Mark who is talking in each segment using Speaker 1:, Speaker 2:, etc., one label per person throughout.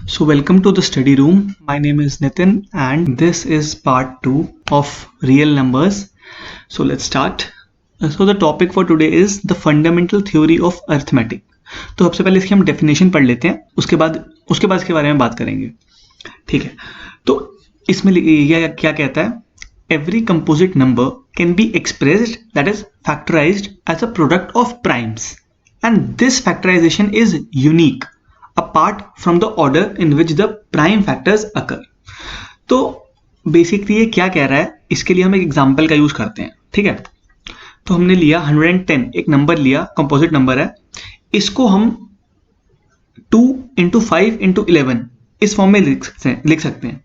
Speaker 1: So welcome to the study room. My name is Nitin and this is part 2 of real numbers. So let's start. So the topic for today is the fundamental theory of arithmetic. तो सबसे पहले इसकी हम definition पढ़ लेते हैं, उसके बाद इसके बारे में बात करेंगे. ठीक है, तो इसमें यह क्या कहता है? Every composite number can be expressed, that is factorized, as a product of primes, and this factorization is unique apart from the order in which the prime factors occur. तो बेसिकली ये क्या कह रहा है, इसके लिए हम एक एग्जांपल का यूज करते हैं. ठीक है, तो हमने लिया 110, एक नंबर लिया, कंपोजिट नंबर है, इसको हम 2 into 5 into 11 इस फॉर्म में लिख सकते हैं.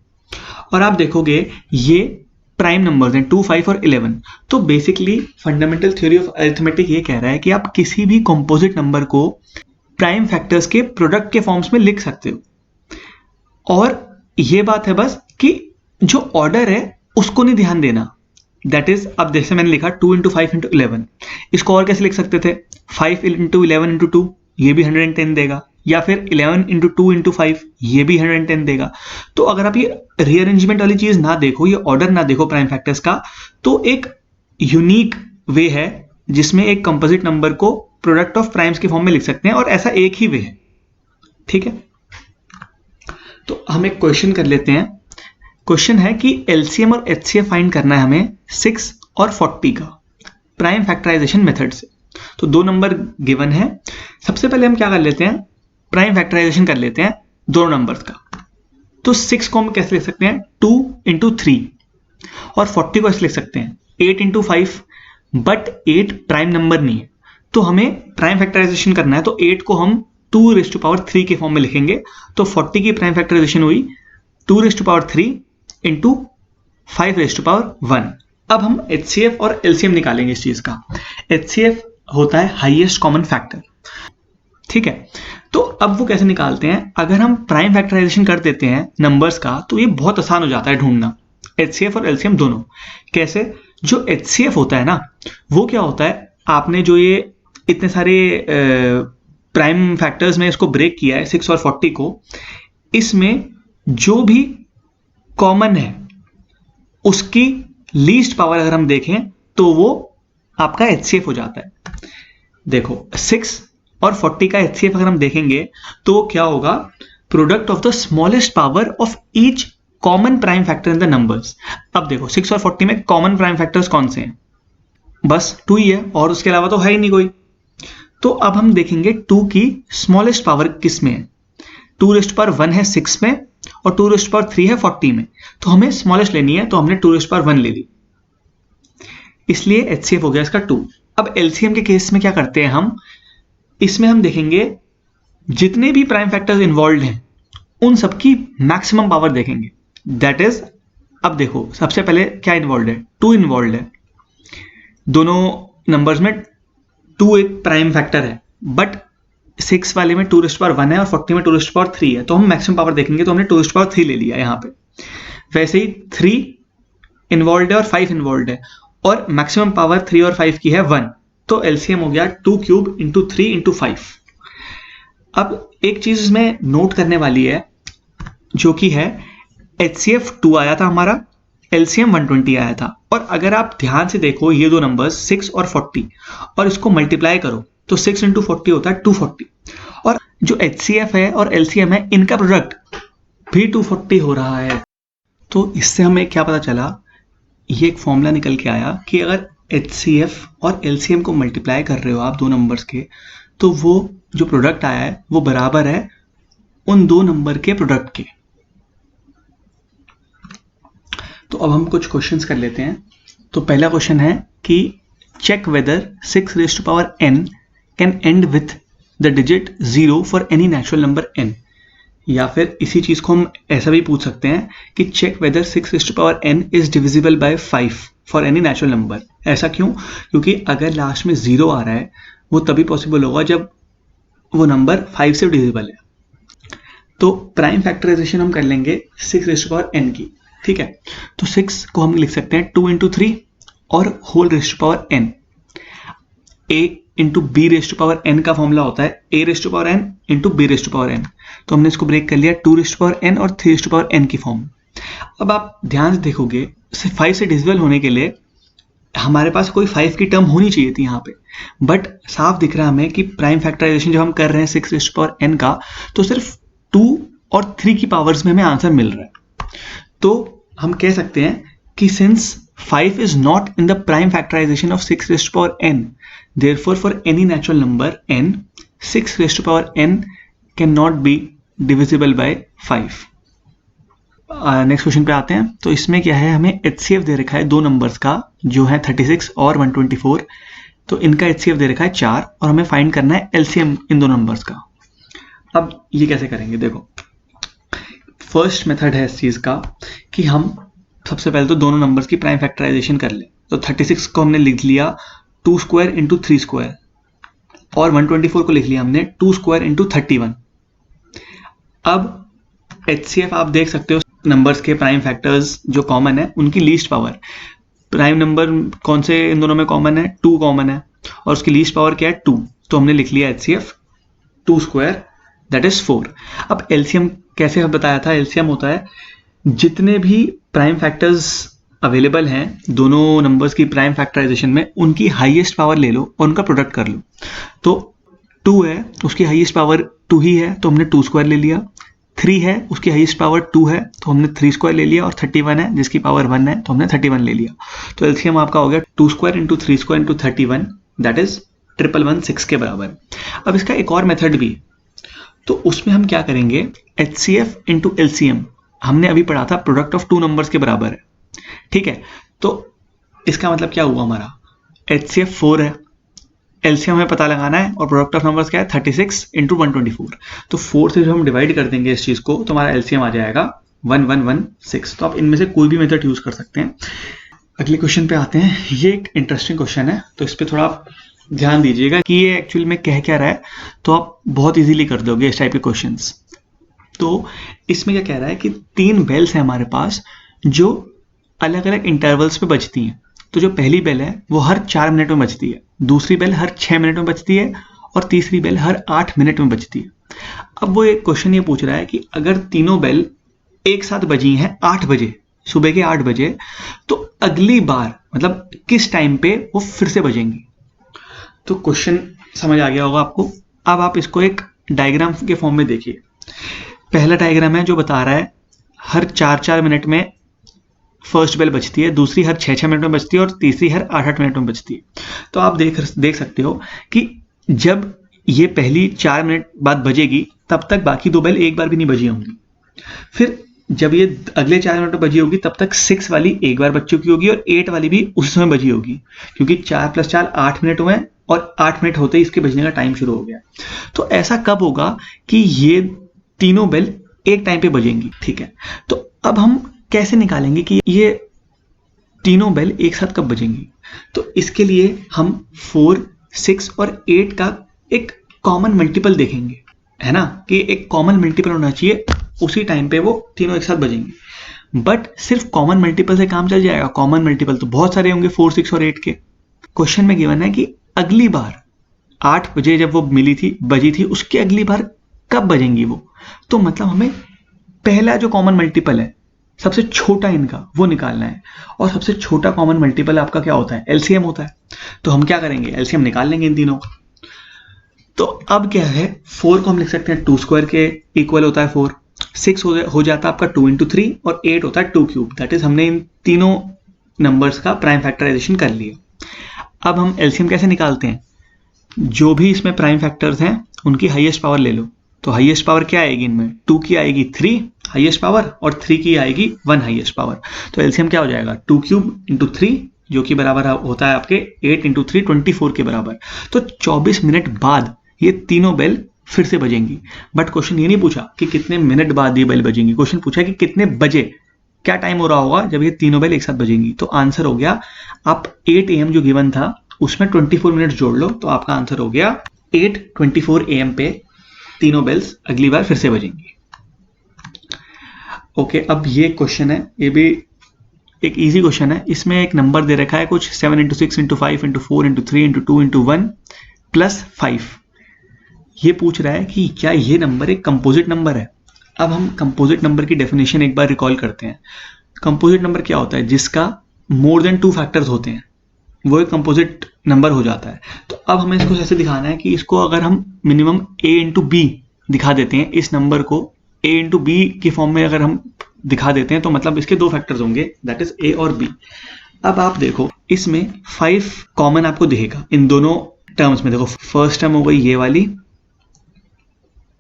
Speaker 1: और आप देखोगे ये प्राइम नंबर्स हैं 2, 5 और 11. तो basically fundamental theory of arithmetic ये कह रहा है कि आप किसी भी कंपोजिट नंबर को प्राइम फैक्टर्स के प्रोडक्ट के फॉर्म्स में लिख सकते हो. और ये बात है बस कि जो ऑर्डर है उसको नहीं ध्यान देना. दैट इज, अब जैसे मैंने लिखा 2 into 5 into 11, इसको और कैसे लिख सकते थे? 5 into 11 into 2, ये भी 110 देगा, या फिर 11 into 2 into 5, ये भी 110 देगा. तो अगर आप ये रीअरेंजमेंट वाली चीज ना देखो, ये ऑर्डर ना देखो प्राइम फैक्टर्स का, तो एक यूनिक वे है जिसमें एक कंपोजिट नंबर को प्रोडक्ट ऑफ प्राइम्स के फॉर्म में लिख सकते हैं, और ऐसा एक ही वे है. ठीक है, तो हम एक क्वेश्चन कर लेते हैं. क्वेश्चन है कि एलसीएम और एचसीएफ फाइंड करना है हमें 6 और 40 का प्राइम फैक्टराइजेशन मेथड से. तो दो नंबर गिवन है. सबसे पहले हम क्या कर लेते हैं, प्राइम फैक्टराइजेशन कर लेते हैं दोनों नंबर्स का. तो 6 को हम कैसे लिख सकते हैं? 2 into 3, और 40 को ऐसे लिख सकते हैं 8 into 5. बट 8 प्राइम नंबर नहीं है, तो हमें प्राइम फैक्टराइजेशन करना है. तो 8 को हम 2⁻³ के फॉर्म में लिखेंगे. तो 40 की प्राइम फैक्टराइजेशन हुई 2⁻³ into 5⁻1. अब हम एचसीएफ और एलसीएम निकालेंगे इस चीज का. एचसीएफ होता है हाईएस्ट कॉमन फैक्टर. ठीक है, तो अब वो कैसे निकालते हैं? अगर हम प्राइम फैक्टराइजेशन कर देते हैं नंबर्स का, तो ये बहुत आसान हो जाता है ढूंढना, एचसीएफ और एलसीएम दोनों. कैसे? जो एचसीएफ होता है ना, वो क्या होता है, आपने जो ये इतने सारे प्राइम फैक्टर्स में इसको ब्रेक किया है 6 और 40 को, इसमें जो भी कॉमन है उसकी लीस्ट पावर अगर हम देखें तो वो आपका एचसीएफ हो जाता है. देखो 6 और 40 का एचसीएफ अगर हम देखेंगे तो क्या होगा? Product of the smallest power of each common prime factor in the numbers. अब देखो 6 और 40 में कॉमन प्राइम फैक्टर्स कौन से हैं? बस 2 ही है, और उसके अलावा तो है ही नहीं कोई. तो अब हम देखेंगे 2 की स्मॉलेस्ट पावर किस में है. 2⁻1 है 6 में, और 2⁻3 है 40 में. तो हमें स्मॉलेस्ट लेनी है, तो हमने 2⁻1 ले ली, इसलिए एचसीएफ हो गया इसका 2. अब एलसीएम के केस में क्या करते हैं हम? इसमें हम देखेंगे जितने भी प्राइम फैक्टर्स इन्वॉल्व हैं उन सबकी मैक्सिमम पावर देखेंगे. दैट इज, अब देखो सबसे पहले क्या इन्वॉल्व है? 2 इन्वॉल्व है. दोनों नंबर्स में 2 एक प्राइम फैक्टर है, बट 6 वाले में 2⁻1 है और 40 में 2⁻3 है. तो हम मैक्सिमम पावर देखेंगे, तो हमने 2⁻3 ले लिया यहाँ पे. वैसे ही 3 इन्वॉल्व है और 5 इन्वॉल्व है, और मैक्सिमम पावर 3 और 5 की है 1. तो एलसीएम हो गया 2³ into 3 into 5. अब एक चीज इसमें नोट करने वाली है, जो कि है एचसीएफ 2 आया था हमारा, एलसीएम 120 आया था. और अगर आप ध्यान से देखो ये दो नंबर्स 6 और 40, और इसको मल्टीप्लाई करो तो 6 into 40 होता है 240. और जो एचसीएफ है और एलसीएम है, इनका प्रोडक्ट भी 240 हो रहा है. तो इससे हमें क्या पता चला? ये एक फॉर्मूला निकल के आया कि अगर एचसीएफ और एलसीएम को मल्टीप्लाई कर रहे हो आप दो नंबर्स के, तो वो जो प्रोडक्ट आया है वो बराबर है उन दो नंबर के प्रोडक्ट के. तो अब हम कुछ क्वेश्चंस कर लेते हैं. तो पहला क्वेश्चन है कि check whether 6⁻n can end with the digit 0 for any natural number n. या फिर इसी चीज को हम ऐसा भी पूछ सकते हैं कि check whether 6⁻n is divisible by 5 for any natural number. ऐसा क्यों? क्योंकि अगर लास्ट में 0 आ रहा है वो तभी पॉसिबल होगा जब वो नंबर 5 से डिविजिबल है. तो प्राइम फैक्टराइजेशन हम कर लेंगे 6⁻n की. ठीक है, तो 6 को हम लिख सकते हैं 2 into 3 और whole raise to power n. a into b raise to power n का फॉर्मूला होता है a raise to power n into b raise to power n. तो हमने इसको ब्रेक कर लिया 2 रेज टू पावर एन और 3 रेज टू पावर एन की फॉर्म। अब आप ध्यान से देखोगे 5 से डिविजिबल होने के लिए हमारे पास कोई 5 की टर्म होनी चाहिए थी यहाँ पे, बट साफ दिख रहा है हमें कि प्राइम फैक्टराइजेशन जब हम कर रहे हैं 6 रेज टू पावर एन का, तो सिर्फ 2 और 3 की पावर्स में हमें आंसर मिल रहा है। तो हम कह सकते हैं कि since 5 is not in the prime factorization of 6 raised to power n, therefore for any natural number n, 6 raised to power n cannot be divisible by 5। Next question पे आते हैं। तो इसमें क्या है, हमें HCF दे रखा है दो नंबर्स का जो है 36 और 124। तो इनका HCF दे रखा है 4 और हमें फाइंड करना है LCM इन दो नंबर्स का। अब ये कैसे करेंगे, देखो फर्स्ट मेथड है इस चीज का कि हम सबसे पहले तो दोनों नंबर्स की प्राइम फैक्टराइजेशन कर ले। तो 36 को हमने लिख लिया 2 स्क्वायर इंटू 3 स्क्वायर और 124 को लिख लिया हमने 2 स्क्वायर इंटू 31। अब HCF आप देख सकते हो नंबर्स के प्राइम फैक्टर्स जो कॉमन है उनकी लीस्ट पावर। प्राइम नंबर कौन से इन दोनों में कॉमन है, 2 कॉमन है और उसकी लीस्ट पावर क्या है 2। तो हमने लिख लिया HCF 2 स्क्वायर दैट इज 4। अब LCM कैसे बताया था, LCM होता है जितने भी प्राइम फैक्टर्स अवेलेबल हैं दोनों नंबर्स की प्राइम फैक्टराइजेशन में, उनकी हाईएस्ट पावर ले लो और उनका प्रोडक्ट कर लो। तो 2 है, उसकी हाईएस्ट पावर 2 ही है तो हमने 2 स्क्वायर ले लिया। 3 है, उसकी हाईएस्ट पावर 2 है तो हमने 3 स्क्वायर ले लिया। और 31 है जिसकी पावर 1 है तो हमने 31 ले लिया। तो एलसीएम आपका हो गया 2 square into 3 square into 31 that is 1116 के बराबर। अब इसका एक और मेथड भी है, तो उसमें हम क्या करेंगे, HCF इंटू LCM हमने अभी पढ़ा था प्रोडक्ट ऑफ 2 नंबर्स के बराबर है, ठीक है। तो इसका मतलब क्या हुआ, हमारा HCF 4 है, LCM हमें पता लगाना है और प्रोडक्ट ऑफ नंबर्स क्या है 36 इंटू 124। तो 4 से जब हम डिवाइड कर देंगे इस चीज को तो हमारा LCM आ जाएगा 1116। तो आप इनमें से कोई भी मेथड यूज कर सकते हैं। अगले क्वेश्चन पे आते हैं। ये एक इंटरेस्टिंग क्वेश्चन है तो इस पर थोड़ा आप ध्यान दीजिएगा कि ये एक्चुअली में कह क्या रहा है, तो आप बहुत इजीली कर दोगे इस टाइप के क्वेश्चंस। तो इसमें क्या कह रहा है कि 3 बेल्स हैं हमारे पास जो अलग अलग इंटरवल्स पे बजती हैं। तो जो पहली बेल है वो हर 4 मिनट में बजती है, दूसरी बेल हर 6 मिनट में बजती है और तीसरी बेल हर 8 मिनट में बजती है। अब वो एक क्वेश्चन ये पूछ रहा है कि अगर तीनों बेल एक साथ बजी हैं 8 बजे, सुबह के 8 बजे, तो अगली बार मतलब किस टाइम पे वो फिर से बजेंगी। तो क्वेश्चन समझ आ गया होगा आपको। अब आप इसको एक डायग्राम के फॉर्म में देखिए। पहला डायग्राम है जो बता रहा है हर 4-4 मिनट में फर्स्ट बेल बजती है, दूसरी हर 6-6 मिनट में बजती है और तीसरी हर 8-8 मिनट में बजती है। तो आप देख सकते हो कि जब ये पहली 4 मिनट बाद बजेगी तब तक बाकी 2 बेल एक बार भी नहीं बजी होंगी। फिर जब ये अगले 4 मिनट में बजी होगी तब तक 6 वाली एक बार बज चुकी होगी और 8 वाली भी उस समय बजी होगी, क्योंकि 4 + 4 8 मिनट हुए और 8 मिनट होते ही इसके बजने का टाइम शुरू हो गया। तो ऐसा कब होगा कि ये तीनों बेल एक टाइम पे बजेंगी, ठीक है। तो अब हम कैसे निकालेंगे कि ये तीनों बेल एक साथ कब बजेंगी। तो इसके लिए हम 4, 6 और 8 का एक कॉमन मल्टीपल देखेंगे, है ना, कि एक कॉमन मल्टीपल होना चाहिए, उसी टाइम पे वो तीनों एक साथ बजेंगे। बट सिर्फ कॉमन मल्टीपल से काम चल जाएगा? कॉमन मल्टीपल तो बहुत सारे होंगे 4, 6 और 8 के। क्वेश्चन में गिवन है कि अगली बार 8 बजे जब वो बजी थी उसकी अगली बार कब बजेंगी वो। तो मतलब हमें पहला जो कॉमन मल्टीपल है सबसे छोटा इनका वो निकालना है, और सबसे छोटा कॉमन मल्टीपल आपका क्या होता है, LCM होता है। तो हम क्या करेंगे, LCM निकाल लेंगे इन तीनों का। तो अब क्या है, 4 को हम लिख सकते हैं 2 स्क्वायर के इक्वल होता है 4, 6 हो जाता है आपका 2 × 3 और 8 होता है 2 क्यूब। दैट इज हमने इन तीनों नंबर्स का प्राइम फैक्टराइजेशन कर लिया। अब हम LCM कैसे निकालते हैं, जो भी इसमें प्राइम फैक्टर्स हैं उनकी हाईएस्ट पावर ले लो। तो हाईएस्ट पावर क्या आएगी इनमें, 2 की आएगी 3 हाईएस्ट पावर और 3 की आएगी 1 हाईएस्ट पावर। तो LCM क्या हो जाएगा 2 क्यूब इंटू 3 जो कि बराबर होता है आपके 8 × 3 24 के बराबर। तो 24 मिनट बाद ये तीनों बेल फिर से बजेंगी। बट क्वेश्चन ये नहीं पूछा कि कितने मिनट बाद ये बेल बजेंगी, क्वेश्चन पूछा कि कितने बजे, क्या टाइम हो रहा होगा जब ये तीनों बेल एक साथ बजेंगी। तो आंसर हो गया, आप 8 AM जो गिवन था उसमें 24 मिनट जोड़ लो तो आपका आंसर हो गया 8:24 AM पे तीनों बेल्स अगली बार फिर से बजेंगी। ओके, अब ये क्वेश्चन है, ये भी एक इजी क्वेश्चन है। इसमें एक नंबर दे रखा है कुछ 7 × 6 × 5 × 4 × 3 × 2 × 1 प्लस 5। ये पूछ रहा है कि क्या ये नंबर एक कंपोजिट नंबर है। अब हम कंपोजिट नंबर की डेफिनेशन एक बार रिकॉल करते हैं। कंपोजिट नंबर क्या होता है? जिसका मोर देन 2 फैक्टर्स होते हैं, वो एक कंपोजिट नंबर हो जाता है। तो अब हमें इसको ऐसे दिखाना है कि इसको अगर हम मिनिमम a इंटू बी दिखा देते हैं, इस नंबर को a इंटू बी की फॉर्म में अगर हम दिखा देते हैं, तो मतलब इसके 2 फैक्टर्स होंगे, दैट इज a और b। अब आप देखो इसमें 5 कॉमन आपको दिखेगा इन दोनों टर्म्स में। देखो फर्स्ट टर्म हो गई ये वाली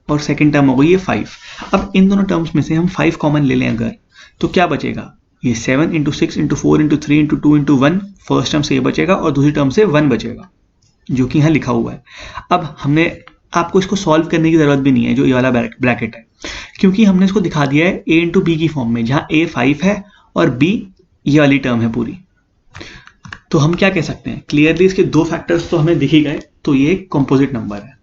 Speaker 1: और सेकेंड टर्म हो गई ये 5। अब इन दोनों टर्म्स में से हम 5 कॉमन ले लें अगर, तो क्या बचेगा? ये 7 into 6 into 4 into 3 into 2 into 1, first term से ये बचेगा और दूसरी टर्म से 1 बचेगा, जो कि यहाँ लिखा हुआ है। अब हमने आपको इसको सॉल्व करने की जरूरत भी नहीं है, जो ये वाला ब्रैकेट है, क्योंकि हमने इसको दिखा दिया है a इंटू बी की फॉर्म में, जहाँ a 5 है और b ये वाली टर्म है पूरी। तो हम क्या कह सकते हैं? क्लियरली इसके 2 फैक्टर्स तो हमें दिख ही गए, तो ये एक कंपोजिट नंबर है।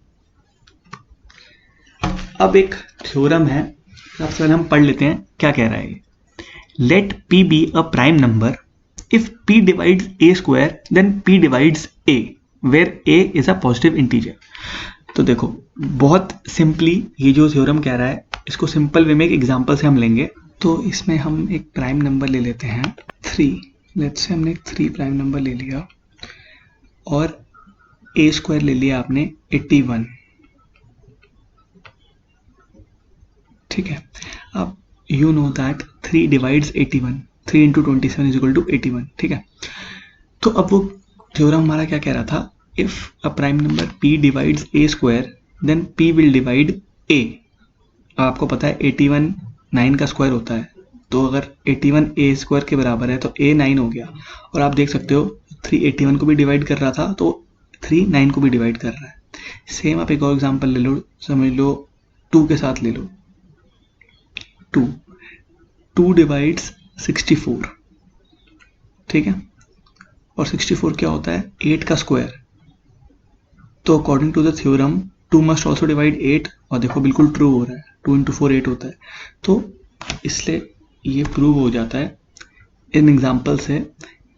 Speaker 1: अब एक थ्योरम है, सबसे पहले हम पढ़ लेते हैं क्या कह रहा है। Let p be a prime number if p divides a square then p divides a where a is a positive integer। तो देखो बहुत सिंपली ये जो थ्योरम कह रहा है, इसको सिंपल वे में एक एग्जांपल से हम लेंगे। तो इसमें हम एक प्राइम नंबर ले लेते हैं 3। लेट्स से हमने 3 प्राइम नंबर ले लिया और a स्क्वायर ले लिया आपने 81। ठीक है, अब you know that 3 divides 81, 3 into 27 is equal to 81। ठीक है, तो अब वो थ्योरम हमारा क्या कह रहा था? If a prime number p divides a square then p will divide a। अब आपको पता है 81 9 का स्क्वायर होता है, तो अगर 81 a स्क्वायर के बराबर है तो a 9 हो गया। और आप देख सकते हो 3 81 को भी डिवाइड कर रहा था, तो 3 9 को भी डिवाइड कर रहा है। सेम आप एक और एग्जाम्पल ले लो, समझ लो 2 के साथ ले लो। 2 डिवाइड्स 64। ठीक है, और 64 क्या होता है? 8 का स्क्वायर। तो according to the theorem 2 must also divide 8, और देखो बिल्कुल ट्रू हो रहा है, 2 इंटू 4 8 होता है। तो इसलिए ये प्रूव हो जाता है इन एग्जाम्पल से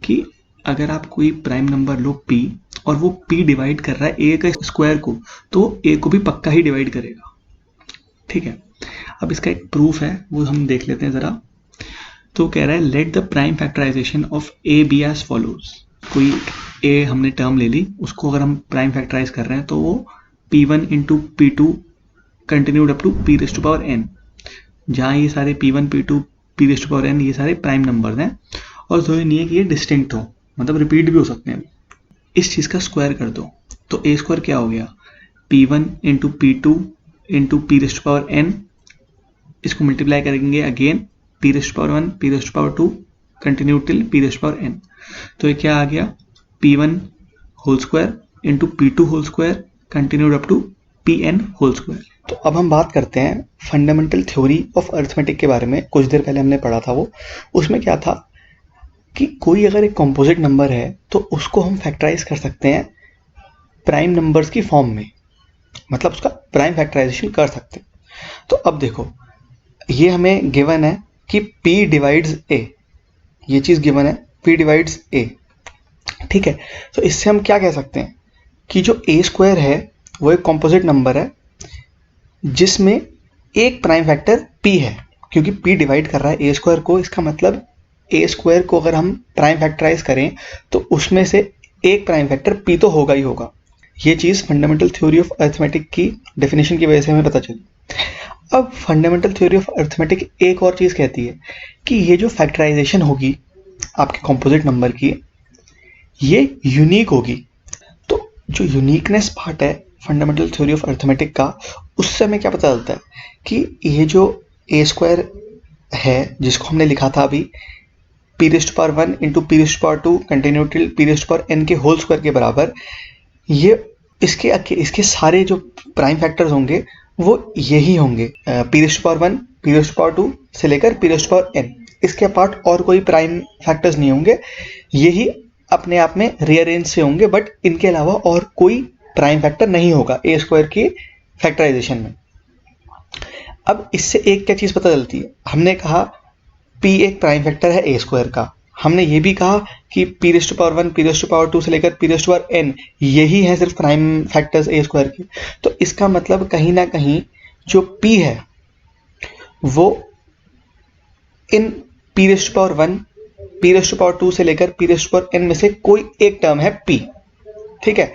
Speaker 1: कि अगर आप कोई प्राइम नंबर लो p और वो p डिवाइड कर रहा है a का स्क्वायर को, तो a को भी पक्का ही डिवाइड करेगा। ठीक है, अब इसका एक प्रूफ है, वो हम देख लेते हैं जरा। तो कह रहा है let the prime factorization of A B as follows. कोई a हमने टर्म ले ली, उसको अगर हम प्राइम फैक्टराइज कर रहे हैं तो वो p1 into p2 continued up to p raise to power n, जहाँ ये सारे p1 p2 p raise to power n ये सारे प्राइम नंबर्स हैं, और जरूरी नहीं है कि ये डिस्टिंक्ट हो, मतलब रिपीट भी हो सकते हैं। इस चीज़ का स्क्वायर कर दो, तो a स्क्वायर क्या हो गया? p1 into p2 into p raise to power n, इसको मल्टीप्लाई करेंगे again p raise to power 1 p raise to power 2 continue till p raise to power n। तो ये क्या आ गया? p1 whole square into p2 whole square continued up to pn whole square. तो अब हम बात करते हैं फंडामेंटल थ्योरी ऑफ अरिथमेटिक के बारे में। कुछ देर पहले हमने पढ़ा था वो, उसमें क्या था कि कोई अगर एक कॉम्पोजिट नंबर है तो उसको हम फैक्टराइज कर सकते हैं प्राइम नंबर्स की फॉर्म में, मतलब उसका प्राइम फैक्टराइजेशन कर सकते हैं। तो अब देखो ये हमें गिवन है कि p डिवाइड्स a, ये चीज़ गिवन है p डिवाइड्स a। ठीक है, तो इससे हम क्या कह सकते हैं कि जो a स्क्वायर है वो एक कॉम्पोजिट नंबर है जिसमें एक प्राइम फैक्टर p है, क्योंकि p डिवाइड कर रहा है a स्क्वायर को। इसका मतलब a स्क्वायर को अगर हम प्राइम फैक्टराइज करें तो उसमें से एक प्राइम फैक्टर p तो होगा ही होगा। ये चीज़ फंडामेंटल थ्योरी ऑफ अरिथमेटिक की डेफिनेशन की वजह से हमें पता चली। अब फंडामेंटल थ्योरी ऑफ अरिथमेटिक एक और चीज़ कहती है कि ये जो फैक्टराइजेशन होगी आपके कॉम्पोजिट नंबर की, ये यूनिक होगी। तो जो यूनिकनेस पार्ट है फंडामेंटल थ्योरी ऑफ अरिथमेटिक का, उससे हमें क्या पता चलता है कि ये जो a स्क्वायर है जिसको हमने लिखा था अभी p raise to power 1 into p raise to power 2 continue till p raise to power n के होल स्क्वायर के बराबर, ये इसके सारे जो प्राइम फैक्टर्स होंगे वो यही होंगे, p raise to power 1 p raise to power 2 से लेकर p raise to power n। इसके अपार्ट और कोई प्राइम फैक्टर्स नहीं होंगे, यही अपने आप में रीअरेंज से होंगे, बट इनके अलावा और कोई प्राइम फैक्टर नहीं होगा a स्क्वायर की फैक्टराइजेशन में। अब इससे एक क्या चीज़ पता चलती है? हमने कहा p एक प्राइम फैक्टर है a स्क्वायर का, हमने ये भी कहा कि p raise to power 1, p raise to power 2 से लेकर p raise to power n यही है सिर्फ प्राइम फैक्टर्स a स्क्वायर के। तो इसका मतलब कहीं ना कहीं जो p है वो इन p raise to power 1, p raise to power 2 से लेकर p raise to power n में से कोई एक टर्म है p। ठीक है,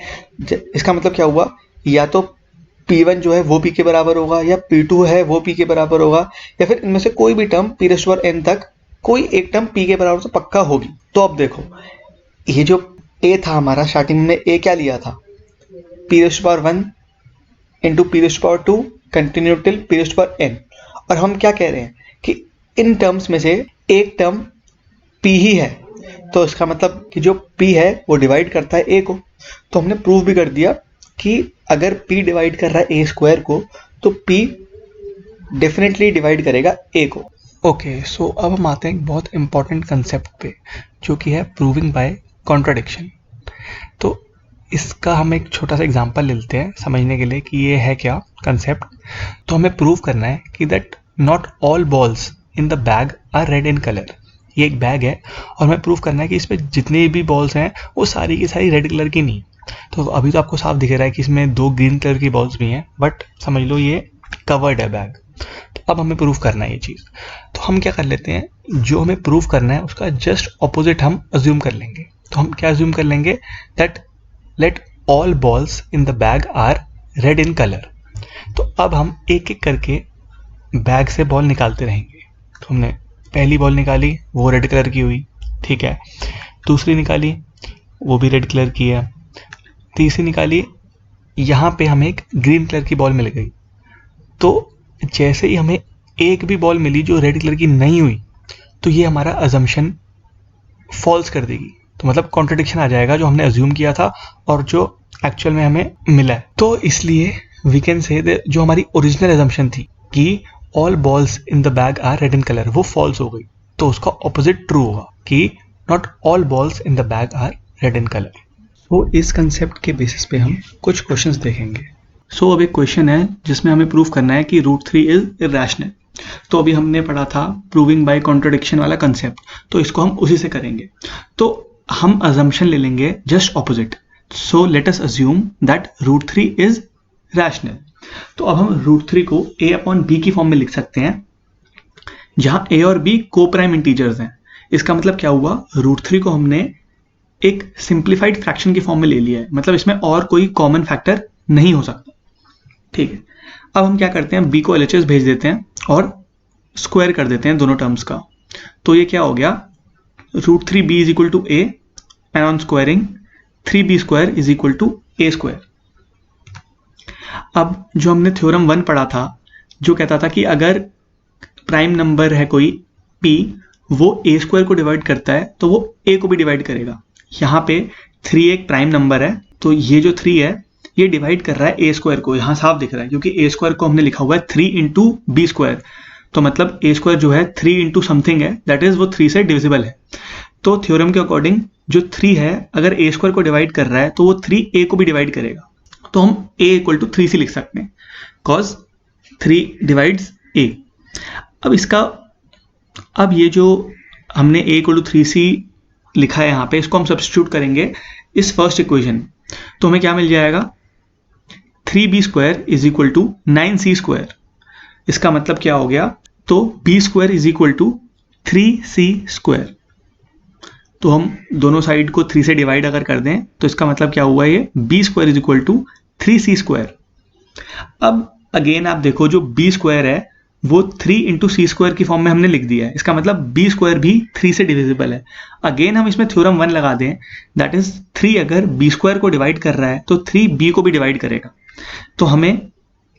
Speaker 1: इसका मतलब क्या हुआ, या तो p1 जो है वो p के बराबर होगा, या p2 है वो p के बराबर होगा, या फिर इनमें से कोई भी term p raise to power n तक कोई एक टर्म p के बराबर तो पक्का होगी। तो अब देखो, ये जो a था हमारा, स्टार्टिंग में a क्या लिया था, p raise to power 1 into p raise to power 2 continue till p raise to power n। और हम क्या कह रहे हैं कि इन टर्म्स में से एक टर्म p ही है, तो इसका मतलब कि जो p है वो डिवाइड करता है a को। तो हमने प्रूव भी कर दिया कि अगर p डिवाइड कर रहा है a स्क्वायर को, तो p डेफिनेटली डिवाइड करेगा a को। ओके, सो अब हम आते हैं एक बहुत इंपॉर्टेंट कंसेप्ट पे, जो कि है प्रूविंग बाय कॉन्ट्राडिक्शन। तो इसका हम एक छोटा सा एग्जांपल लेते हैं समझने के लिए कि ये है क्या कंसेप्ट। तो हमें प्रूव करना है कि that not all balls in the bag are red in colour. ये एक बैग है और हमें प्रूव करना है कि इसमें जितने भी बॉल्स हैं वो सारी की सारी रेड कलर की नहीं। तो अभी तो आपको साफ दिख रहा है कि इसमें 2 ग्रीन कलर की बॉल्स भी हैं, बट समझ लो ये कवर्ड है बैग। तो अब हमें प्रूव करना है ये चीज़। तो हम क्या कर लेते हैं, जो हमें प्रूव करना है उसका जस्ट ऑपोजिट हम अज्यूम कर लेंगे। तो हम क्या अज्यूम कर लेंगे, that let all balls in the bag are red in colour. तो अब हम एक एक करके बैग से बॉल निकालते रहेंगे। तो हमने पहली बॉल निकाली, वो रेड कलर की हुई, ठीक है। दूसरी निकाली, वो भी रेड कलर की है। तीसरी निकाली, यहाँ पे हमें एक ग्रीन कलर की बॉल मिल गई। तो जैसे ही हमें एक भी बॉल मिली जो रेड कलर की नहीं हुई, तो ये हमारा अजम्पशन फॉल्स कर देगी। तो मतलब कॉन्ट्रडिक्शन आ जाएगा, जो हमने अज्यूम किया था और जो एक्चुअल में हमें मिला है। तो इसलिए वी कैन से जो हमारी ओरिजिनल अजम्पशन थी कि all balls in the bag are red in colour, वो फॉल्स हो गई। तो उसका ऑपोजिट ट्रू होगा कि not all balls in the bag are red in colour. तो इस कंसेप्ट के बेसिस पे हम कुछ क्वेश्चंस देखेंगे। सो अब एक क्वेश्चन है जिसमें हमें प्रूव करना है कि √3 इज इरेशनल। तो अभी हमने पढ़ा था प्रूविंग बाय कॉन्ट्रडिक्शन वाला कंसेप्ट, तो इसको हम उसी से करेंगे। तो हम अजम्पशन ले लेंगे just opposite. So let us assume that √3 is rational. तो अब हम √3 को a अपॉन b की फॉर्म में लिख सकते हैं, जहां a और b को प्राइम इंटीजर्स हैं। इसका मतलब क्या हुआ, √3 को हमने एक सिंप्लीफाइड फ्रैक्शन की फॉर्म में ले लिया है, मतलब इसमें और कोई कॉमन फैक्टर नहीं हो सकता। ठीक है, अब हम क्या करते हैं, b को LHS भेज देते हैं और स्क्वायर कर देते हैं दोनों टर्म्स का। तो ये क्या हो गया, √3b is equal to a and on squaring 3b square is equal to a square. अब जो हमने थ्योरम 1 पढ़ा था, जो कहता था कि अगर प्राइम नंबर है कोई p, वो a स्क्वायर को डिवाइड करता है तो वो a को भी डिवाइड करेगा। यहाँ पे 3 एक प्राइम नंबर है, तो ये जो 3 है ये डिवाइड कर रहा है a स्क्वायर को। यहाँ साफ दिख रहा है क्योंकि a स्क्वायर को हमने लिखा हुआ है 3 इंटू b स्क्वायर। तो मतलब a स्क्वायर जो है 3 इंटू समथिंग है, दैट इज वो 3 से डिविजिबल है। तो थ्योरम के अकॉर्डिंग जो 3 है अगर a स्क्वायर को डिवाइड कर रहा है तो वो 3 a को भी डिवाइड करेगा। तो हम a इक्वल टू 3c लिख सकते हैं, कॉज 3 डिवाइड्स a। अब ये जो हमने a इक्वल टू 3c लिखा है यहाँ पे, इसको हम सब्स्टिट्यूट करेंगे इस फर्स्ट इक्वेशन। तो हमें क्या मिल जाएगा, 3b square is equal to 9c square. इसका मतलब क्या हो गया, तो b square is equal to 3c square. तो हम दोनों साइड को 3 से डिवाइड अगर कर दें तो इसका मतलब क्या हुआ, ये b square is equal to 3c square. अब अगेन आप देखो, जो b स्क्वायर है वो 3 इंटू सी स्क्वायर की फॉर्म में हमने लिख दिया है। इसका मतलब b स्क्वायर भी 3 से डिविजिबल है। अगेन हम इसमें थ्योरम 1 लगा दें, दैट इज 3 अगर b स्क्वायर को डिवाइड कर रहा है तो 3 b को भी डिवाइड करेगा। तो हमें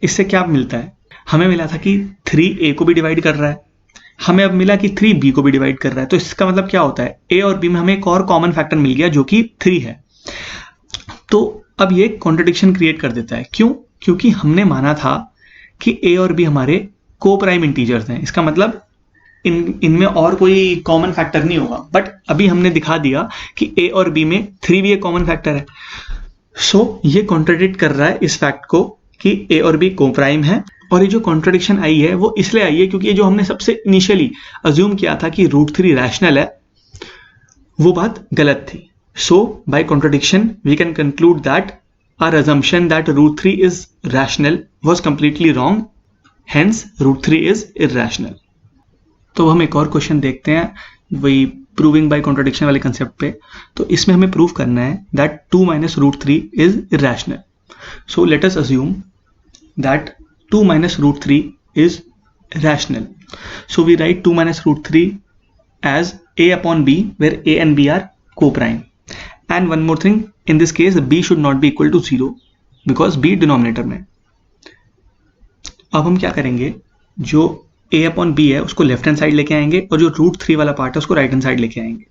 Speaker 1: इससे क्या मिलता है, हमें मिला था कि 3 a को भी डिवाइड कर रहा है, हमें अब मिला कि 3 b को भी डिवाइड कर रहा है। तो इसका मतलब क्या होता है, a और b में हमें एक और कॉमन फैक्टर मिल गया जो कि 3 है। तो अब ये कॉन्ट्रडिक्शन क्रिएट कर देता है। क्यों, क्योंकि हमने माना था कि a और b हमारे को प्राइम इंटीजर्स हैं। इसका मतलब इनमें और कोई कॉमन फैक्टर नहीं होगा, बट अभी हमने दिखा दिया कि a और b में 3 भी एक कॉमन फैक्टर है। सो ये कॉन्ट्रडिक्ट कर रहा है इस फैक्ट को कि a और b को प्राइम है। और ये जो कॉन्ट्रडिक्शन आई है वो इसलिए आई है क्योंकि ये जो हमने सबसे इनिशियली अज्यूम किया था कि √3 रैशनल है, वो बात गलत थी. So by contradiction we can conclude that our assumption that root 3 is rational was completely wrong. Hence root 3 is irrational. तो हम एक और क्वेश्चन देखते हैं वही प्रूविंग बाय कॉन्ट्रडिक्शन वाले कंसेप्ट पे. तो इसमें हमें प्रूव करना है that 2 minus root 3 is irrational. So let us assume that 2 minus root 3 is rational. So we write 2 minus root 3 as a upon b, where a and b are co-prime. And one more thing, in this case b should not be equal to 0 because b denominator में. अब हम क्या करेंगे, जो a upon b है उसको left hand side लेके आएंगे और जो रूट 3 वाला पार्ट है उसको राइट हैंड साइड लेके आएंगे.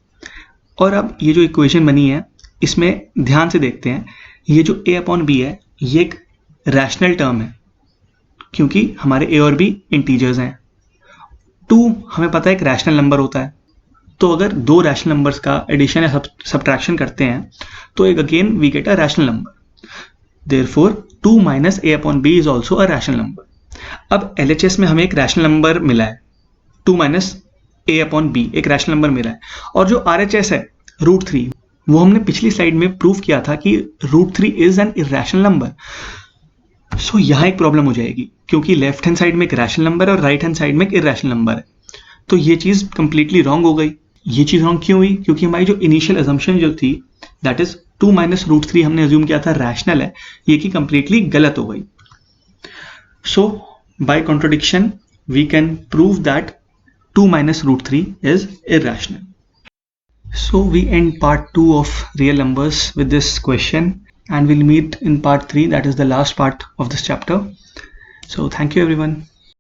Speaker 1: और अब ये जो इक्वेशन बनी है इसमें ध्यान से देखते हैं, ये जो a अपॉन b है ये एक रैशनल टर्म है क्योंकि हमारे a और b इंटीजर्स हैं. 2 हमें पता है एक रैशनल नंबर होता है, तो अगर दो रैशनल नंबर्स का एडिशन या सब्ट्रैक्शन करते हैं तो एक again we get a rational number. Therefore 2 minus a upon b is also a rational number. अब LHS में हमें एक रैशनल नंबर मिला है 2 minus a अपॉन b, एक रैशनल नंबर मिला है. और जो RHS है रूट 3, वो हमने पिछली स्लाइड में प्रूव किया था कि root 3 is an irrational number. So यहाँ एक प्रॉब्लम हो जाएगी क्योंकि लेफ्ट हैंड साइड में एक रैशनल नंबर है और राइट हैंड साइड में एक इरैशनल नंबर है. तो ये चीज कंप्लीटली रॉन्ग हो गई. ये चीज रॉन्ग क्यों हुई? क्योंकि हमारी जो इनिशियल अजम्पशन जो थी दैट इज 2 minus root 3 हमने अज्यूम किया था रैशनल है, ये की कंप्लीटली गलत हो गई. So by contradiction we can prove that 2 minus root 3 is irrational. So we end part 2 of real numbers with this question, and we'll meet in part 3, that is the last part of this chapter. So thank you everyone.